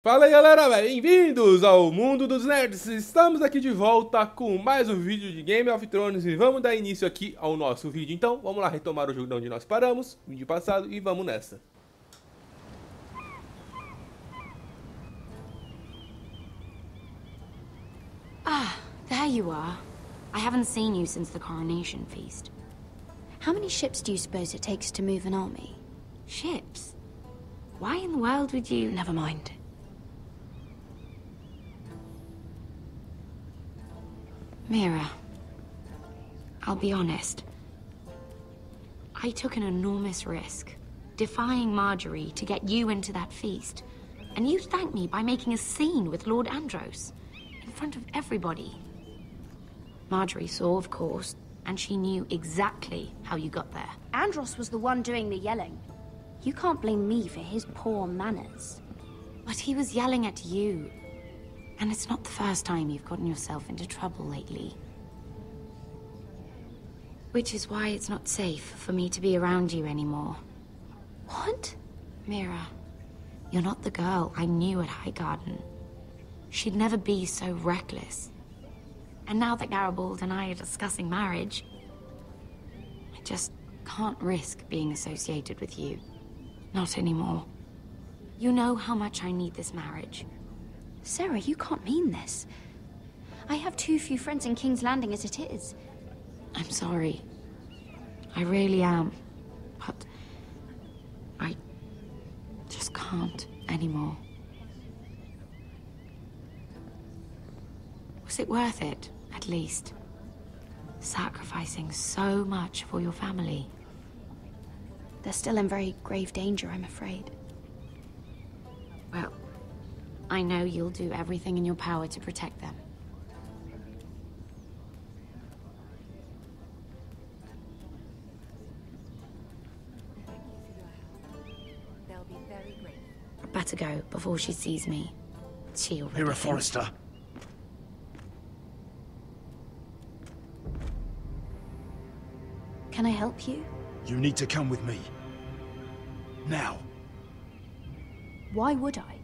Fala aí galera, bem-vindos ao Mundo dos Nerds. Estamos aqui de volta com mais um vídeo de Game of Thrones e vamos dar início aqui ao nosso vídeo. Então vamos lá retomar o jogo de onde nós paramos, no vídeo passado, e vamos nessa. Ah, there you are. I haven't seen you since the coronation feast. How many ships do you suppose it takes to move an army? Ships? Why in the world would you... Never mind. Mira, I'll be honest. I took an enormous risk, defying Marjorie to get you into that feast. And you thanked me by making a scene with Lord Andros, in front of everybody. Marjorie saw, of course, and she knew exactly how you got there. Andros was the one doing the yelling. You can't blame me for his poor manners. But he was yelling at you. And it's not the first time you've gotten yourself into trouble lately. Which is why it's not safe for me to be around you anymore. What? Mira, you're not the girl I knew at Highgarden. She'd never be so reckless. And now that Garibald and I are discussing marriage, I just can't risk being associated with you. Not anymore. You know how much I need this marriage. Sarah, you can't mean this. I have too few friends in King's Landing as it is. I'm sorry. I really am. But I just can't anymore. Was it worth it, at least? Sacrificing so much for your family. They're still in very grave danger, I'm afraid. Well, I know you'll do everything in your power to protect them. They'll be very grateful. I better go before she sees me. She already Mira thinks- Forrester. Can I help you? You need to come with me. Now. Why would I?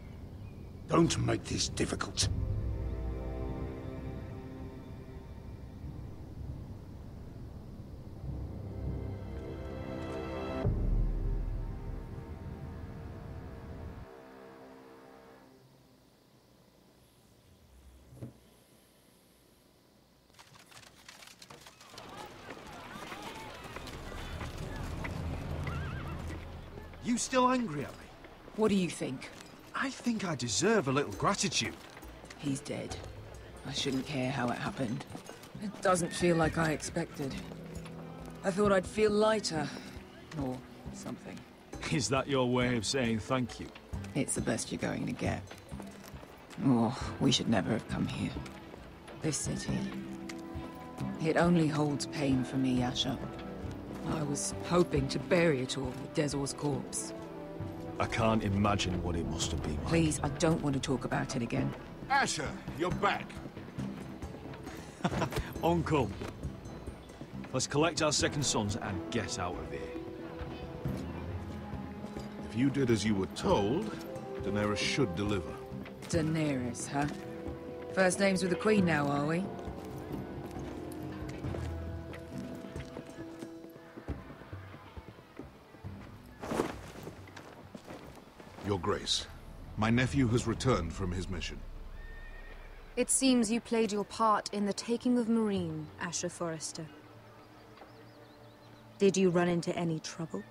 Don't make this difficult. You still angry at me? What do you think? I think I deserve a little gratitude. He's dead. I shouldn't care how it happened. It doesn't feel like I expected. I thought I'd feel lighter. Or something. Is that your way of saying thank you? It's the best you're going to get. Oh, we should never have come here. This city. It only holds pain for me, Asher. I was hoping to bury it all with Dezor's corpse. I can't imagine what it must have been like. Please, I don't want to talk about it again. Asher, you're back. Uncle. Let's collect our second sons and get out of here. If you did as you were told, Daenerys should deliver. Daenerys, huh? First names with the Queen now, are we? Your Grace, my nephew has returned from his mission. It seems you played your part in the taking of Meereen, Asher Forrester. Did you run into any trouble?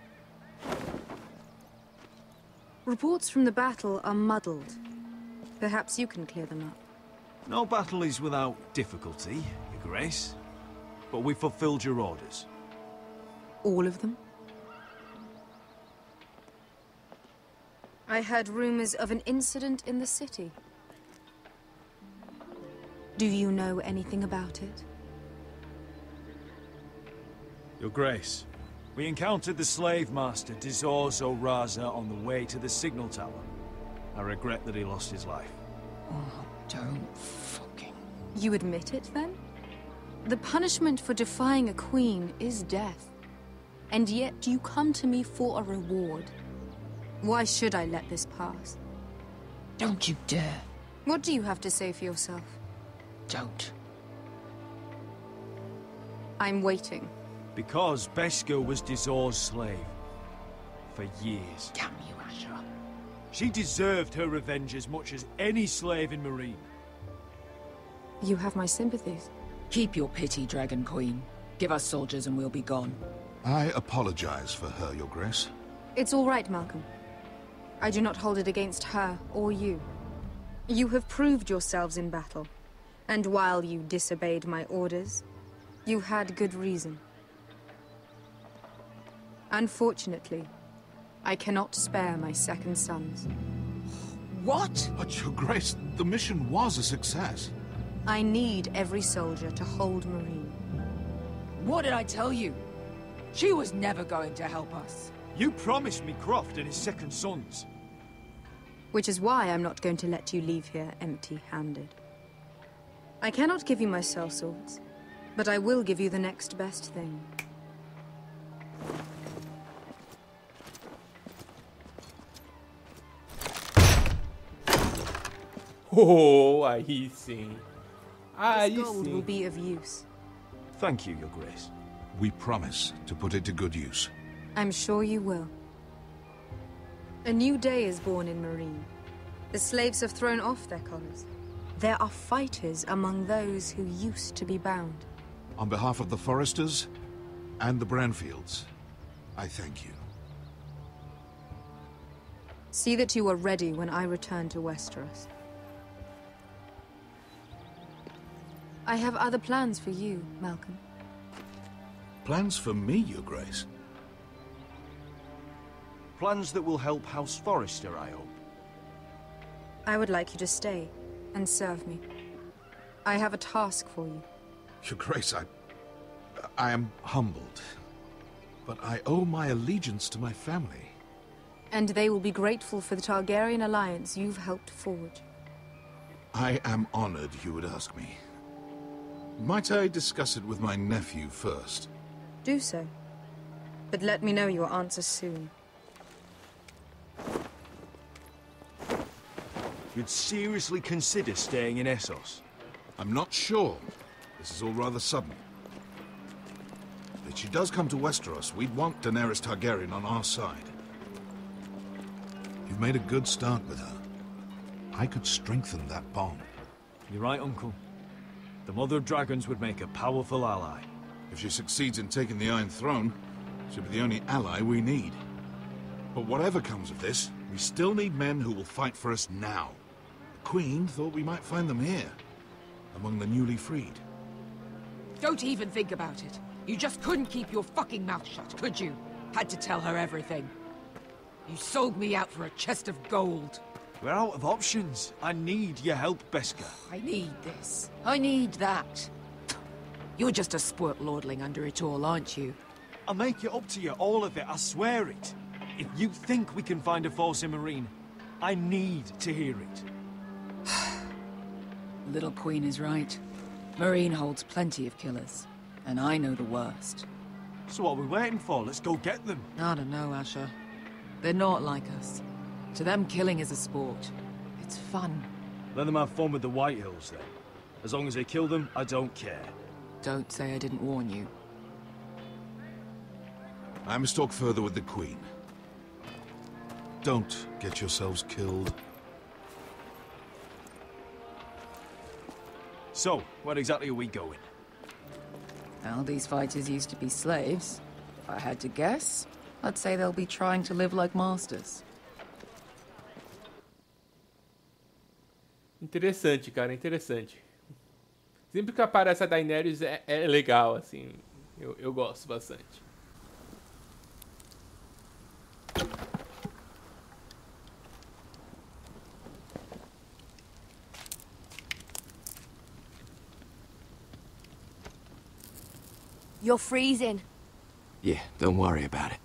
Reports from the battle are muddled. Perhaps you can clear them up. No battle is without difficulty, Your Grace. But we fulfilled your orders. All of them? I heard rumors of an incident in the city. Do you know anything about it? Your Grace, we encountered the slave master Dizor Zoraza on the way to the signal tower. I regret that he lost his life. Oh, don't fucking... You admit it, then? The punishment for defying a queen is death. And yet you come to me for a reward. Why should I let this pass? Don't you dare. What do you have to say for yourself? Don't. I'm waiting. Because Beskha was Dizor's slave. For years. Damn you, Asher. She deserved her revenge as much as any slave in Marine. You have my sympathies. Keep your pity, Dragon Queen. Give us soldiers and we'll be gone. I apologize for her, Your Grace. It's all right, Malcolm. I do not hold it against her or you. You have proved yourselves in battle. And while you disobeyed my orders, you had good reason. Unfortunately, I cannot spare my second sons. What? But, Your Grace, the mission was a success. I need every soldier to hold Marine. What did I tell you? She was never going to help us. You promised me Croft and his second sons. Which is why I'm not going to let you leave here empty-handed. I cannot give you my sellswords, but I will give you the next best thing. Oh, aí sim. Aí This gold will sim. be of use. Thank you, Your Grace. We promise to put it to good use. I'm sure you will. A new day is born in Marine. The slaves have thrown off their collars. There are fighters among those who used to be bound. On behalf of the Foresters and the Branfields, I thank you. See that you are ready when I return to Westeros. I have other plans for you, Malcolm. Plans for me, Your Grace? Plans that will help House Forrester, I hope. I would like you to stay and serve me. I have a task for you. Your Grace, I am humbled. But I owe my allegiance to my family. And they will be grateful for the Targaryen alliance you've helped forge. I am honored you would ask me. Might I discuss it with my nephew first? Do so. But let me know your answer soon. You'd seriously consider staying in Essos? I'm not sure. This is all rather sudden. If she does come to Westeros, we'd want Daenerys Targaryen on our side. You've made a good start with her. I could strengthen that bond. You're right, Uncle. The Mother of Dragons would make a powerful ally. If she succeeds in taking the Iron Throne, she'll be the only ally we need. But whatever comes of this, we still need men who will fight for us now. The Queen thought we might find them here, among the newly freed. Don't even think about it. You just couldn't keep your fucking mouth shut, could you? Had to tell her everything. You sold me out for a chest of gold. We're out of options. I need your help, Beskha. I need this. I need that. You're just a spoilt lordling under it all, aren't you? I'll make it up to you, all of it, I swear it. If you think we can find a force in Marine, I need to hear it. Little Queen is right. Marine holds plenty of killers, and I know the worst. So what are we waiting for? Let's go get them. I don't know, Asher. They're not like us. To them, killing is a sport. It's fun. Let them have fun with the White Hills, then. As long as they kill them, I don't care. Don't say I didn't warn you. I must talk further with the Queen. Don't get yourselves killed. So, where exactly are we going? Well, these fighters used to be slaves. If I had to guess, I'd say they'll be trying to live like masters. Interessante, cara, interessante. Sempre que aparece a Daenerys é legal, assim. Eu gosto bastante. You're freezing. Yeah, don't worry about it.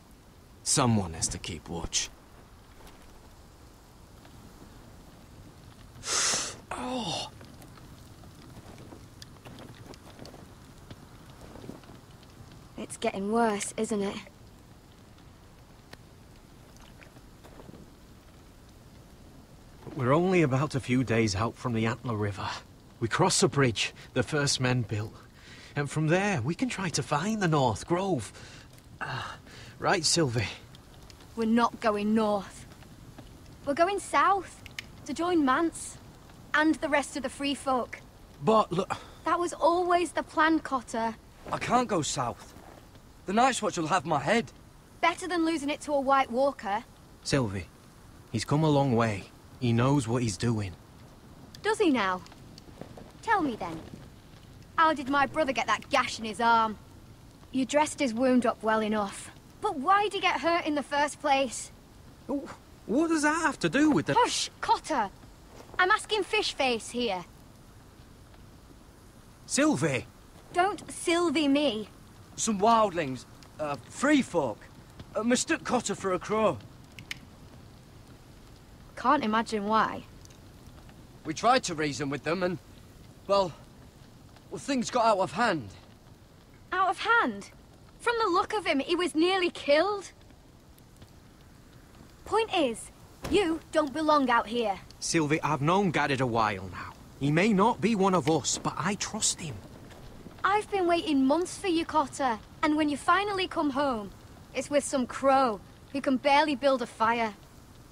Someone has to keep watch. Oh. It's getting worse, isn't it? We're only about a few days out from the Antler River. We cross the bridge the first men built. And from there, we can try to find the North Grove. Right, Sylvie? We're not going north. We're going south to join Mance and the rest of the free folk. But look... That was always the plan, Cotter. I can't go south. The Night's Watch will have my head. Better than losing it to a White Walker. Sylvie, he's come a long way. He knows what he's doing. Does he now? Tell me then. How did my brother get that gash in his arm? You dressed his wound up well enough. But why'd he get hurt in the first place? What does that have to do with the... Hush, Cotter! I'm asking Fishface here. Sylvie! Don't Sylvie me. Some wildlings, free folk, mistook Cotter for a crow. Can't imagine why. We tried to reason with them and, well, things got out of hand. Out of hand? From the look of him, he was nearly killed. Point is, you don't belong out here. Sylvie, I've known Garrett a while now. He may not be one of us, but I trust him. I've been waiting months for you, Cotter. And when you finally come home, it's with some crow who can barely build a fire.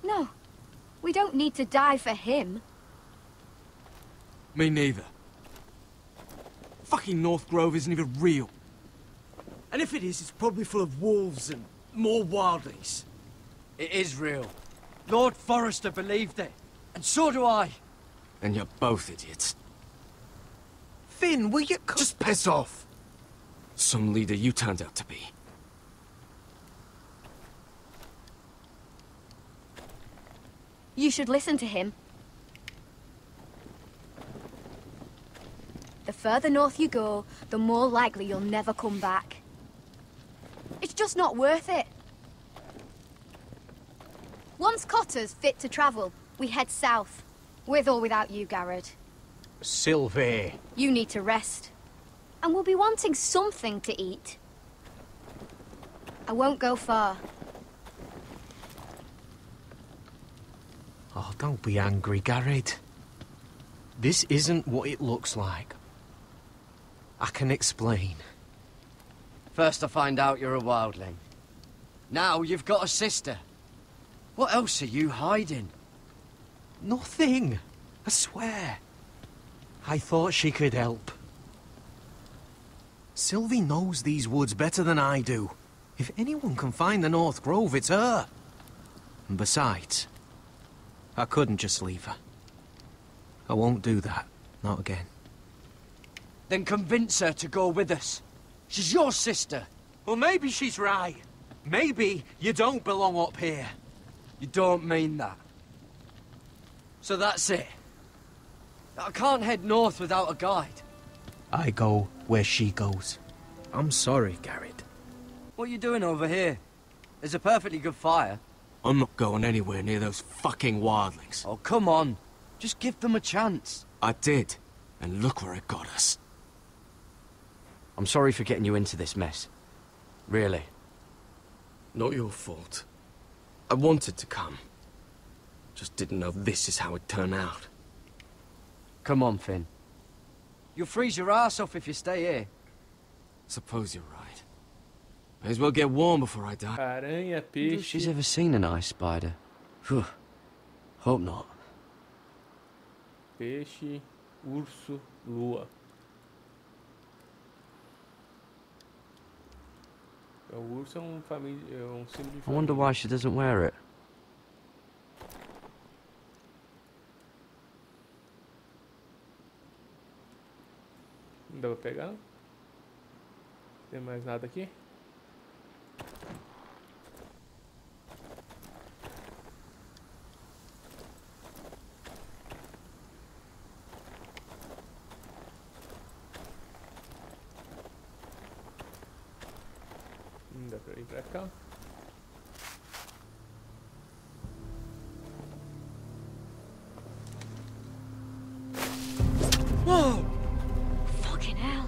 No, we don't need to die for him. Me neither. Fucking North Grove isn't even real. And if it is, it's probably full of wolves and more wildlings. It is real. Lord Forrester believed it. And so do I. And you're both idiots. Finn, will you... Just piss off. Some leader you turned out to be. You should listen to him. The further north you go, the more likely you'll never come back. It's just not worth it. Once Cotter's fit to travel, we head south. With or without you, Garrett. Sylvie. You need to rest. And we'll be wanting something to eat. I won't go far. Oh, don't be angry, Garrett. This isn't what it looks like. I can explain. First I find out you're a wildling. Now you've got a sister. What else are you hiding? Nothing. I swear. I thought she could help. Sylvie knows these woods better than I do. If anyone can find the North Grove, it's her. And besides, I couldn't just leave her. I won't do that. Not again. Then convince her to go with us. She's your sister. Well, maybe she's right. Maybe you don't belong up here. You don't mean that. So that's it. I can't head north without a guide. I go where she goes. I'm sorry, Garrett. What are you doing over here? There's a perfectly good fire. I'm not going anywhere near those fucking wildlings. Oh, come on. Just give them a chance. I did, and look where it got us. I'm sorry for getting you into this mess. Really. Not your fault. I wanted to come. Just didn't know this is how it'd turn out. Come on, Finn. You'll freeze your ass off if you stay here. Suppose you're right. May as well get warm before I die. Aranha, Wonder if peixe. she's ever seen an ice spider. Phew. Hope not. Peixe, urso, lua. O urso é um símbolo de família. I wonder why she doesn't wear it. Não dá pra pegar, não? Tem mais nada aqui? Não dá pra ir pra cá. Whoa! Fucking hell.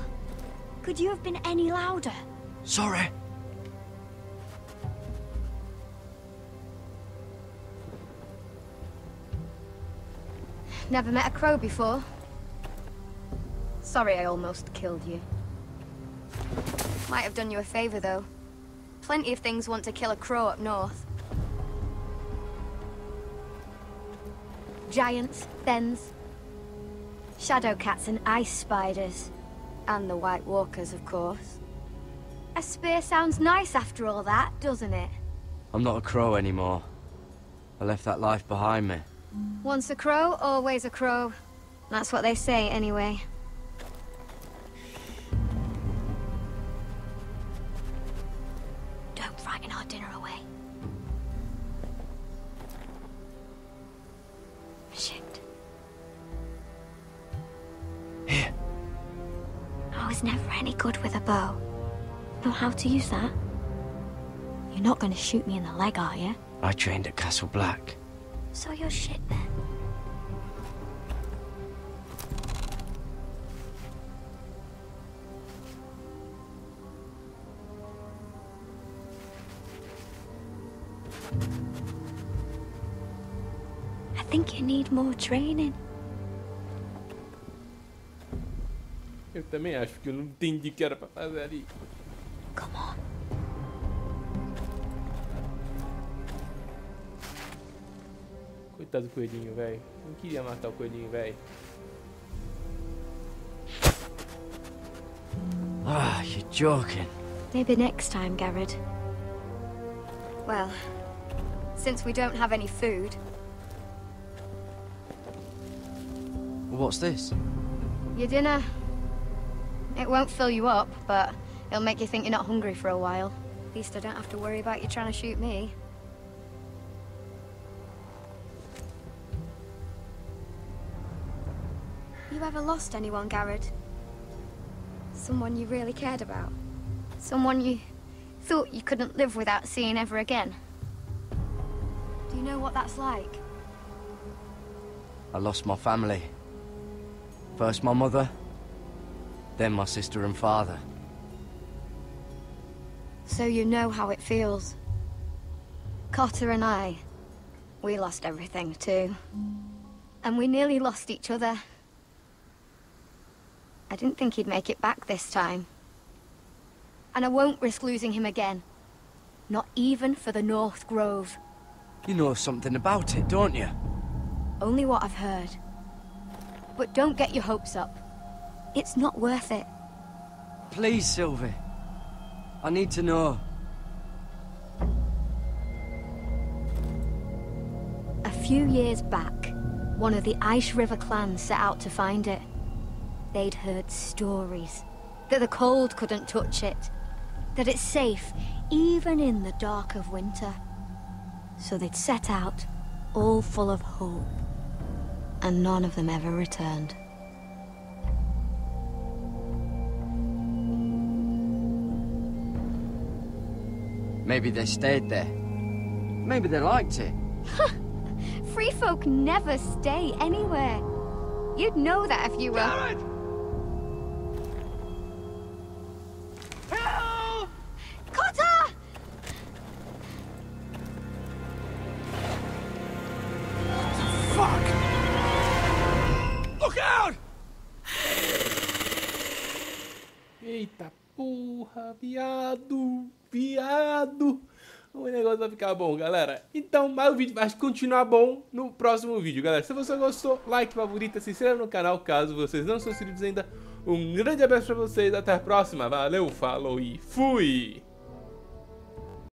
Could you have been any louder? Sorry. Never met a crow before? Sorry I almost killed you. Might have done you a favor, though. Plenty of things want to kill a crow up north. Giants, thens, shadow cats and ice spiders. And the White Walkers, of course. A spear sounds nice after all that, doesn't it? I'm not a crow anymore. I left that life behind me. Once a crow, always a crow. That's what they say, anyway. Don't frighten our dinner away. Shit. Here. I was never any good with a bow. Know how to use that? You're not going to shoot me in the leg, are you? I trained at Castle Black. So you're shit then. I think you need more training. Eu também acho que eu não entendi o que era pra fazer ali. Come on. Coitado do coelhinho, velho. Não queria matar o coelhinho, velho. Ah, you're joking. Maybe next time, Garrett. Well, since we don't have any food... What's this? Your dinner. It won't fill you up, but it'll make you think you're not hungry for a while. At least I don't have to worry about you trying to shoot me. You ever lost anyone, Garrett? Someone you really cared about? Someone you thought you couldn't live without seeing ever again? Do you know what that's like? I lost my family. First my mother, then my sister and father. So you know how it feels. Cotter and I, we lost everything too. And we nearly lost each other. I didn't think he'd make it back this time. And I won't risk losing him again. Not even for the North Grove. You know something about it, don't you? Only what I've heard. But don't get your hopes up. It's not worth it. Please, Sylvie. I need to know. A few years back, one of the Ice River clans set out to find it. They'd heard stories that the cold couldn't touch it, that it's safe even in the dark of winter. So they'd set out, all full of hope, and none of them ever returned. Maybe they stayed there. Maybe they liked it. Free folk never stay anywhere. You'd know that if you were... Garrett! Cotter! Fuck! Look out! Eita porra, viado, viado. O negócio vai ficar bom, galera. Então, mas o vídeo vai continuar bom no próximo vídeo, galera. Se você gostou, like, favorita, se inscreva no canal caso vocês não são inscritos ainda. Um grande abraço pra vocês, até a próxima. Valeu, falou e fui!